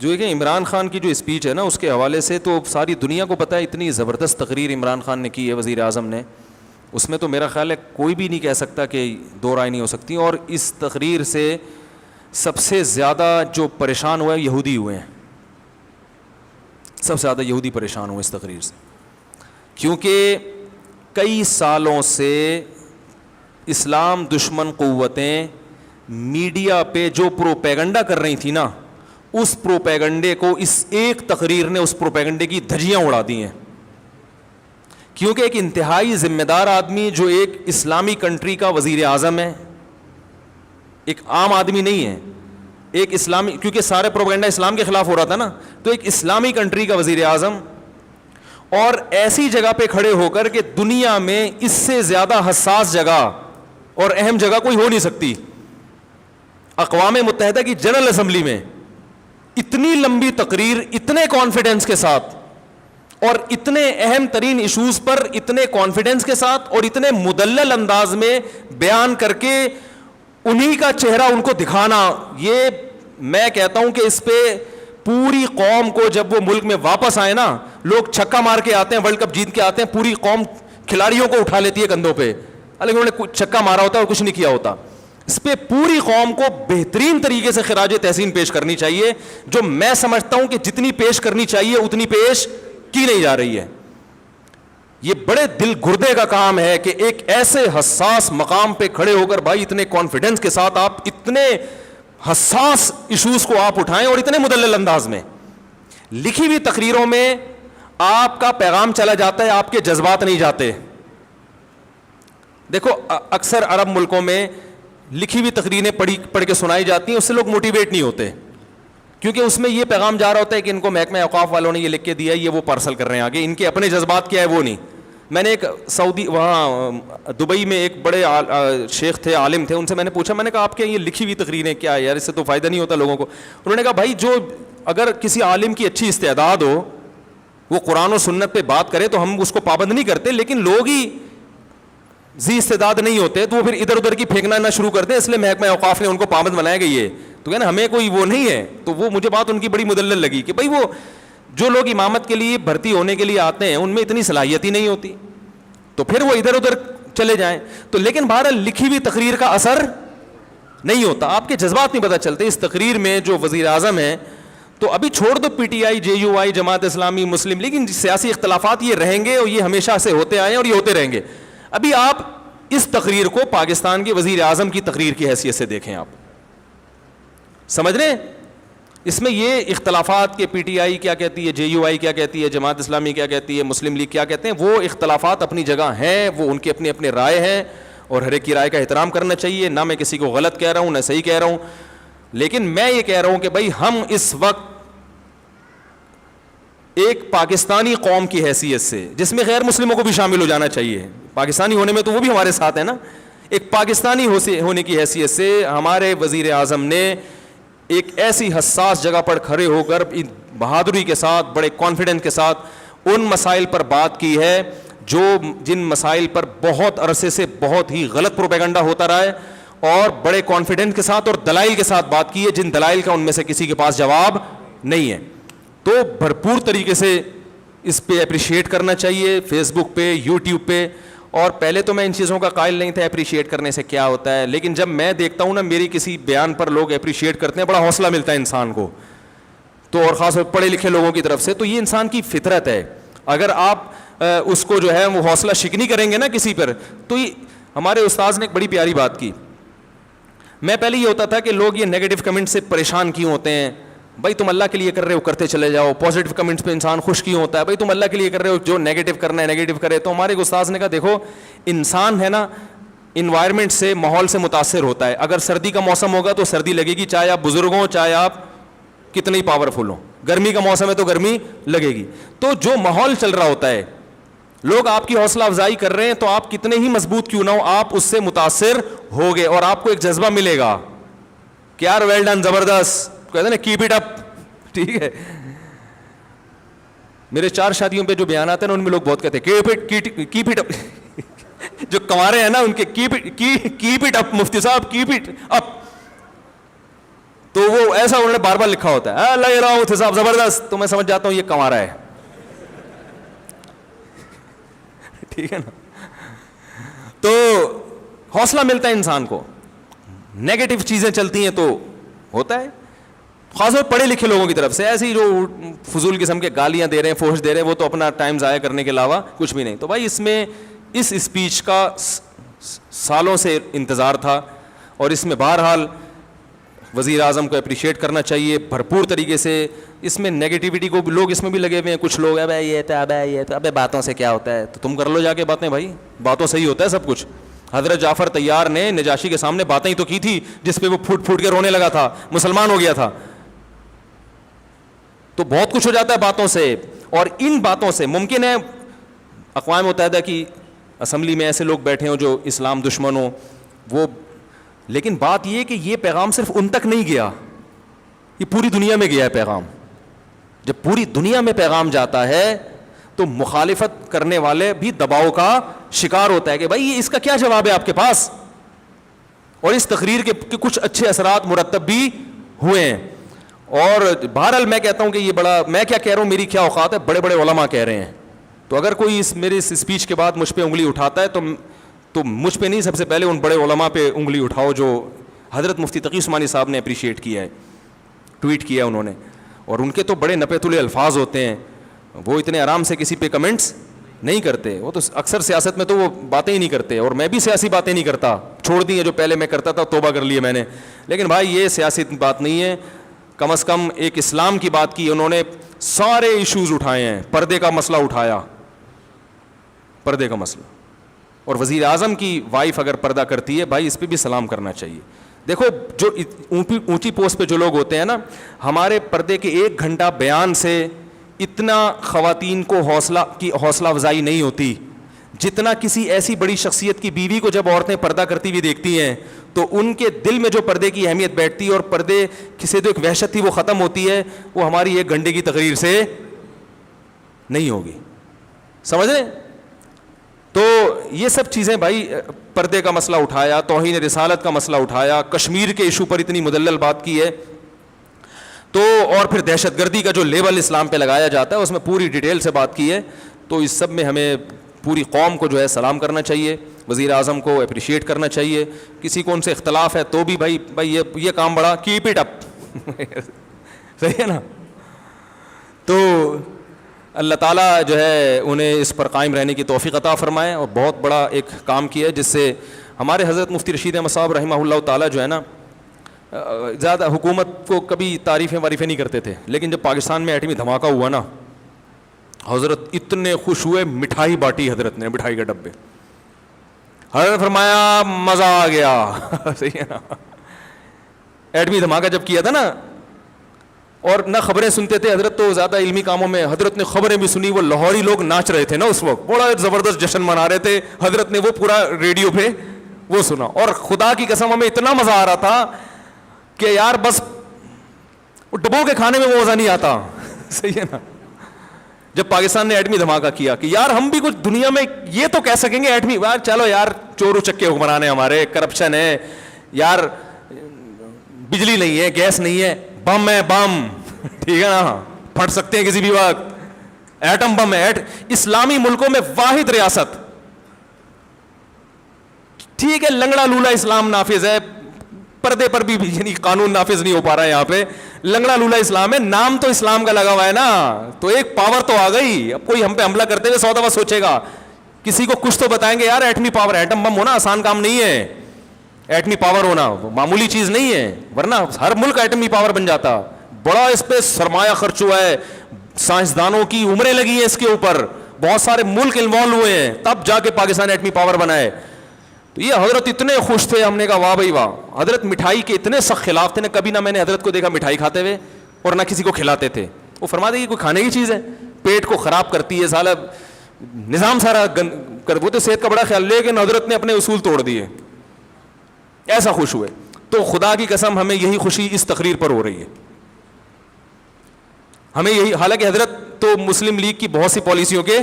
جو کہ عمران خان کی جو اسپیچ ہے نا اس کے حوالے سے تو ساری دنیا کو پتہ ہے اتنی زبردست تقریر عمران خان نے کی ہے وزیر اعظم نے, اس میں تو میرا خیال ہے کوئی بھی نہیں کہہ سکتا کہ دو رائے نہیں ہو سکتی. اور اس تقریر سے سب سے زیادہ جو پریشان ہوئے یہودی ہوئے ہیں, سب سے زیادہ یہودی پریشان ہوئے اس تقریر سے, کیونکہ کئی سالوں سے اسلام دشمن قوتیں میڈیا پہ جو پروپیگنڈا کر رہی تھی نا, اس پروپیگنڈے کو اس ایک تقریر نے اس پروپیگنڈے کی دھجیاں اڑا دی ہیں. کیونکہ ایک انتہائی ذمہ دار آدمی جو ایک اسلامی کنٹری کا وزیر اعظم ہے, ایک عام آدمی نہیں ہے, ایک اسلامی, کیونکہ سارے پروپیگنڈا اسلام کے خلاف ہو رہا تھا نا, تو ایک اسلامی کنٹری کا وزیر اعظم, اور ایسی جگہ پہ کھڑے ہو کر کہ دنیا میں اس سے زیادہ حساس جگہ اور اہم جگہ کوئی ہو نہیں سکتی, اقوام متحدہ کی جنرل اسمبلی میں اتنی لمبی تقریر اتنے کانفیڈنس کے ساتھ اور اتنے اہم ترین ایشوز پر اتنے کانفیڈنس کے ساتھ اور اتنے مدلل انداز میں بیان کر کے انہی کا چہرہ ان کو دکھانا, یہ میں کہتا ہوں کہ اس پہ پوری قوم کو, جب وہ ملک میں واپس آئے نا, لوگ چھکا مار کے آتے ہیں, ورلڈ کپ جیت کے آتے ہیں, پوری قوم کھلاڑیوں کو اٹھا لیتی ہے کندھوں پہ, حالانکہ انہوں نے چھکا مارا ہوتا ہے اور کچھ نہیں کیا ہوتا. اس پہ پوری قوم کو بہترین طریقے سے خراج تحسین پیش کرنی چاہیے, جو میں سمجھتا ہوں کہ جتنی پیش کرنی چاہیے اتنی پیش کی نہیں جا رہی ہے. یہ بڑے دل گردے کا کام ہے کہ ایک ایسے حساس مقام پہ کھڑے ہو کر بھائی اتنے کانفیڈنس کے ساتھ آپ اتنے حساس ایشوز کو آپ اٹھائیں اور اتنے مدلل انداز میں. لکھی ہوئی تقریروں میں آپ کا پیغام چلا جاتا ہے, آپ کے جذبات نہیں جاتے. دیکھو اکثر عرب ملکوں میں لکھی ہوئی تقریریں پڑھ کے سنائی جاتی ہیں, اس سے لوگ موٹیویٹ نہیں ہوتے, کیونکہ اس میں یہ پیغام جا رہا ہوتا ہے کہ ان کو محکمہ اوقاف والوں نے یہ لکھ کے دیا ہے, یہ وہ پارسل کر رہے ہیں آگے, ان کے اپنے جذبات کیا ہے وہ نہیں. میں نے ایک سعودی وہاں دبئی میں ایک بڑے شیخ تھے, عالم تھے, ان سے میں نے پوچھا, میں نے کہا آپ کے یہ لکھی ہوئی تقریریں کیا ہے یار, اس سے تو فائدہ نہیں ہوتا لوگوں کو. انہوں نے کہا بھائی جو اگر کسی عالم کی اچھی استعداد ہو, وہ قرآن و سنت پہ بات کرے تو ہم اس کو پابند نہیں کرتے, لیکن لوگ ہی ذی استعداد نہیں ہوتے تو وہ پھر ادھر ادھر کی پھینکنا نہ شروع کرتے ہیں, اس لیے محکمہ اوقاف نے ان کو پابند بنایا گئی ہے. تو کہنا ہمیں کوئی وہ نہیں ہے. تو وہ مجھے بات ان کی بڑی مدلل لگی کہ بھائی وہ جو لوگ امامت کے لیے بھرتی ہونے کے لیے آتے ہیں ان میں اتنی صلاحیت ہی نہیں ہوتی, تو پھر وہ ادھر ادھر چلے جائیں. تو لیکن بہرحال لکھی ہوئی تقریر کا اثر نہیں ہوتا, آپ کے جذبات نہیں پتہ چلتے. اس تقریر میں جو وزیر اعظم ہیں, تو ابھی چھوڑ دو P T I, J you I, Jamaat Islami, Muslim league, سیاسی اختلافات یہ رہیں گے اور یہ ہمیشہ سے ہوتے آئے ہیں اور یہ ہوتے رہیں گے. ابھی آپ اس تقریر کو پاکستان کے وزیر اعظم کی تقریر کی حیثیت سے دیکھیں, آپ سمجھ رہے ہیں اس میں یہ اختلافات کہ پی ٹی آئی کیا کہتی ہے, جے یو آئی کیا کہتی ہے, جماعت اسلامی کیا کہتی ہے, مسلم لیگ کیا کہتے ہیں, وہ اختلافات اپنی جگہ ہیں, وہ ان کے اپنے اپنے رائے ہیں اور ہر ایک کی رائے کا احترام کرنا چاہیے. نہ میں کسی کو غلط کہہ رہا ہوں نہ صحیح کہہ رہا ہوں, لیکن میں یہ کہہ رہا ہوں کہ بھائی ہم اس وقت ایک پاکستانی قوم کی حیثیت سے, جس میں غیر مسلموں کو بھی شامل ہو جانا چاہیے, پاکستانی ہونے میں تو وہ بھی ہمارے ساتھ ہیں نا, ایک پاکستانی ہونے کی حیثیت سے ہمارے وزیر اعظم نے ایک ایسی حساس جگہ پر کھڑے ہو کر بہادری کے ساتھ, بڑے کانفیڈنس کے ساتھ ان مسائل پر بات کی ہے جن مسائل پر بہت عرصے سے بہت ہی غلط پروپیگنڈا ہوتا رہا ہے, اور بڑے کانفیڈنس کے ساتھ اور دلائل کے ساتھ بات کی ہے, جن دلائل کا ان میں سے کسی کے پاس جواب نہیں ہے. تو بھرپور طریقے سے اس پہ اپریشیٹ کرنا چاہیے, فیس بک پہ, یوٹیوب پہ. اور پہلے تو میں ان چیزوں کا قائل نہیں تھا اپریشیٹ کرنے سے کیا ہوتا ہے, لیکن جب میں دیکھتا ہوں نا میری کسی بیان پر لوگ اپریشیٹ کرتے ہیں, بڑا حوصلہ ملتا ہے انسان کو, تو اور خاص طور پڑھے لکھے لوگوں کی طرف سے. تو یہ انسان کی فطرت ہے, اگر آپ اس کو جو ہے وہ حوصلہ شکنی کریں گے نا کسی پر. تو ہمارے استاذ نے ایک بڑی پیاری بات کی. میں پہلے یہ ہوتا تھا کہ لوگ یہ نیگیٹو کمنٹ سے پریشان کیوں ہوتے ہیں, بھائی تم اللہ کے لیے کر رہے ہو کرتے چلے جاؤ, پازیٹیو کمنٹس پہ انسان خوش کیوں ہوتا ہے, بھائی تم اللہ کے لیے کر رہے ہو, جو نیگیٹو کرنا ہے نیگیٹو کرے. تو ہمارے استاذ نے کہا دیکھو انسان ہے نا انوائرمنٹ سے, ماحول سے متاثر ہوتا ہے. اگر سردی کا موسم ہوگا تو سردی لگے گی, چاہے آپ بزرگ ہوں چاہے آپ کتنے ہی پاورفل ہوں. گرمی کا موسم ہے تو گرمی لگے گی. تو جو ماحول چل رہا ہوتا ہے, لوگ آپ کی حوصلہ افزائی کر رہے ہیں, تو آپ کتنے ہی مضبوط کیوں نہ ہو آپ اس سے متاثر ہوگے اور آپ کو ایک جذبہ ملے گا کہ یار ویل ڈن, زبردست, کہتے ہیں نا کیپ اٹ اپ. ٹھیک ہے, میرے 4 شادیوں پہ جو بیانات ہیں نا ان میں لوگ بہت کہتے ہیں کیپ اٹ اپ. جو کنوارے ہیں نا ان کے کیپ اٹ اپ, مفتی صاحب کیپ اٹ اپ. تو وہ ایسا انہوں نے بار بار لکھا ہوتا ہے لگ رہا ہوں صاحب زبردست, تو میں سمجھ جاتا ہوں یہ کما رہا ہے, ٹھیک ہے نا. تو حوصلہ ملتا ہے انسان کو, نیگیٹو چیزیں چلتی ہیں تو ہوتا ہے, خاص طور پڑھے لکھے لوگوں کی طرف سے. ایسی جو فضول قسم کے گالیاں دے رہے ہیں, فحش دے رہے ہیں, وہ تو اپنا ٹائم ضائع کرنے کے علاوہ کچھ بھی نہیں. تو بھائی اس میں اس اسپیچ کا سالوں سے انتظار تھا, اور اس میں بہرحال وزیر اعظم کو اپریشیٹ کرنا چاہیے بھرپور طریقے سے. اس میں نیگیٹیوٹی کو لوگ اس میں بھی لگے ہوئے ہیں, کچھ لوگ ابے یہ تو ابے یہ تو ابے باتوں سے کیا ہوتا ہے, تو تم کر لو جا کے باتیں بھائی, باتوں سے ہی ہوتا ہے سب کچھ. حضرت جعفر طیار نے نجاشی کے سامنے باتیں ہی تو کی تھی جس پہ وہ پھوٹ پھوٹ کے رونے لگا تھا, مسلمان ہو گیا تھا. تو بہت کچھ ہو جاتا ہے باتوں سے, اور ان باتوں سے ممکن ہے اقوام متحدہ کی اسمبلی میں ایسے لوگ بیٹھے ہوں جو اسلام دشمن ہوں, وہ, لیکن بات یہ کہ یہ پیغام صرف ان تک نہیں گیا, یہ پوری دنیا میں گیا ہے پیغام. جب پوری دنیا میں پیغام جاتا ہے تو مخالفت کرنے والے بھی دباؤ کا شکار ہوتا ہے کہ بھائی یہ اس کا کیا جواب ہے آپ کے پاس, اور اس تقریر کے کچھ اچھے اثرات مرتب بھی ہوئے ہیں. اور بہرحال میں کہتا ہوں کہ یہ بڑا, میں کیا کہہ رہا ہوں, میری کیا اوقات ہے, بڑے بڑے علماء کہہ رہے ہیں. تو اگر کوئی میرے اس اسپیچ کے بعد مجھ پہ انگلی اٹھاتا ہے تو مجھ پہ نہیں, سب سے پہلے ان بڑے علماء پہ انگلی اٹھاؤ جو حضرت مفتی تقی عثمانی صاحب نے اپریشیٹ کیا ہے, ٹویٹ کیا ہے انہوں نے, اور ان کے تو بڑے نپے تلے الفاظ ہوتے ہیں, وہ اتنے آرام سے کسی پہ کمنٹس نہیں کرتے. وہ تو اکثر سیاست میں تو وہ باتیں ہی نہیں کرتے, اور میں بھی سیاسی باتیں نہیں کرتا, چھوڑ دی ہیں جو پہلے میں کرتا تھا, توبہ کر لی ہے میں نے. لیکن بھائی یہ سیاسی بات نہیں ہے, کم از کم ایک اسلام کی بات کی انہوں نے, سارے ایشوز اٹھائے ہیں, پردے کا مسئلہ اٹھایا, پردے کا مسئلہ. اور وزیر اعظم کی وائف اگر پردہ کرتی ہے بھائی اس پہ بھی سلام کرنا چاہیے. دیکھو جو اونچی پوسٹ پہ جو لوگ ہوتے ہیں نا, ہمارے پردے کے 1 گھنٹہ بیان سے اتنا خواتین کو حوصلہ افزائی نہیں ہوتی جتنا کسی ایسی بڑی شخصیت کی بیوی کو جب عورتیں پردہ کرتی ہوئی دیکھتی ہیں تو ان کے دل میں جو پردے کی اہمیت بیٹھتی ہے, اور پردے سے جو ایک وحشت تھی وہ ختم ہوتی ہے, وہ ہماری 1 گھنٹے کی تقریر سے نہیں ہوگی. سمجھ رہے؟ تو یہ سب چیزیں بھائی, پردے کا مسئلہ اٹھایا, توہین رسالت کا مسئلہ اٹھایا, کشمیر کے ایشو پر اتنی مدلل بات کی ہے, تو اور پھر دہشت گردی کا جو لیبل اسلام پہ لگایا جاتا ہے اس میں پوری ڈیٹیل سے بات کی ہے. تو اس سب میں ہمیں پوری قوم کو جو ہے سلام کرنا چاہیے, وزیر اعظم کو اپریشیٹ کرنا چاہیے. کسی کو ان سے اختلاف ہے تو بھی بھائی یہ کام بڑا, کیپ اٹ اپ, صحیح ہے نا. تو اللہ تعالیٰ جو ہے انہیں اس پر قائم رہنے کی توفیق عطا فرمائے, اور بہت بڑا ایک کام کیا ہے جس سے ہمارے حضرت مفتی رشید احمد صاحب رحمہ اللہ تعالیٰ جو ہے نا, زیادہ حکومت کو کبھی تعریفیں نہیں کرتے تھے, لیکن جب پاکستان میں ایٹمی دھماکہ ہوا نا, حضرت اتنے خوش ہوئے, مٹھائی بانٹی حضرت نے, مٹھائی کے ڈبے, حضرت فرمایا مزہ آ گیا. صحیح ہے نا. ایٹمی دھماکہ جب کیا تھا نا, اور نہ خبریں سنتے تھے حضرت, تو زیادہ علمی کاموں میں, حضرت نے خبریں بھی سنی, وہ لاہوری لوگ ناچ رہے تھے نا اس وقت, بڑا زبردست جشن منا رہے تھے, حضرت نے وہ پورا ریڈیو پہ وہ سنا, اور خدا کی قسم ہمیں اتنا مزہ آ رہا تھا کہ یار بس ڈبو کے کھانے میں وہ مزہ نہیں آتا. صحیح ہے نا. جب پاکستان نے ایٹمی دھماکہ کیا کہ یار ہم بھی کچھ دنیا میں یہ تو کہہ سکیں گے ایٹمی, یار چلو یار چور اچک کے حکمران ہیں ہمارے, کرپشن ہے یار, بجلی نہیں ہے, گیس نہیں ہے, بم ہے, بم, ٹھیک ہے نا, پھٹ سکتے ہیں کسی بھی وقت, ایٹم بم ہے. اسلامی ملکوں میں واحد ریاست, ٹھیک ہے لنگڑا لولا اسلام نافذ ہے, پردے پر بھی یعنی قانون نافذ نہیں ہو پا رہا ہے یہاں پہ, لنگڑا لولا اسلام ہے, نام تو اسلام کا لگا ہوا ہے نا, تو ایک پاور تو آ گئی. اب کوئی ہم پہ حملہ کرتے ہوئے 100 دفعہ سوچے گا, کسی کو کچھ تو بتائیں گے یار ایٹمی پاور, ایٹم بم ہونا آسان کام نہیں ہے, ایٹمی پاور ہونا معمولی چیز نہیں ہے, ورنہ ہر ملک ایٹمی پاور بن جاتا. بڑا اس پہ سرمایہ خرچ ہوا ہے, سائنسدانوں کی عمریں لگی ہیں اس کے اوپر, بہت سارے ملک انوالو ہوئے ہیں, تب جا کے پاکستان ایٹمی پاور بنا ہے. تو یہ حضرت اتنے خوش تھے, ہم نے کہا واہ بھائی واہ. حضرت مٹھائی کے اتنے سخت خلاف تھے نا, کبھی نہ میں نے حضرت کو دیکھا مٹھائی کھاتے ہوئے اور نہ کسی کو کھلاتے تھے. وہ فرماتے کہ کوئی کھانے کی چیز ہے, پیٹ کو خراب کرتی ہے, سالہ نظام سارا وہ تو صحت کا بڑا خیال, لیکن حضرت نے اپنے اصول توڑ دیے, ایسا خوش ہوئے. تو خدا کی قسم ہمیں یہی خوشی اس تقریر پر ہو رہی ہے, ہمیں یہی, حالانکہ حضرت تو مسلم لیگ کی بہت سی پالیسیوں کے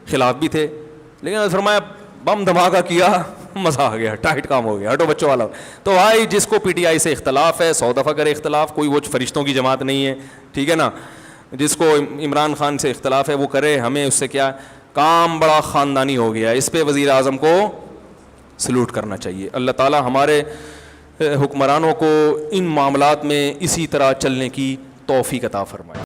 خلاف بھی تھے, لیکن فرمایا بم دھماکہ کیا, مزہ آ گیا, ٹائٹ کام ہو گیا, ہٹو بچوں والا. تو بھائی جس کو پی ٹی آئی سے اختلاف ہے 100 دفعہ کرے اختلاف, کوئی وہ فرشتوں کی جماعت نہیں ہے, ٹھیک ہے نا. جس کو عمران خان سے اختلاف ہے وہ کرے, ہمیں اس سے کیا, کام بڑا خاندانی ہو گیا, اس پہ وزیر اعظم کو سلوٹ کرنا چاہیے. اللہ تعالی ہمارے حکمرانوں کو ان معاملات میں اسی طرح چلنے کی توفیق عطا فرمائے.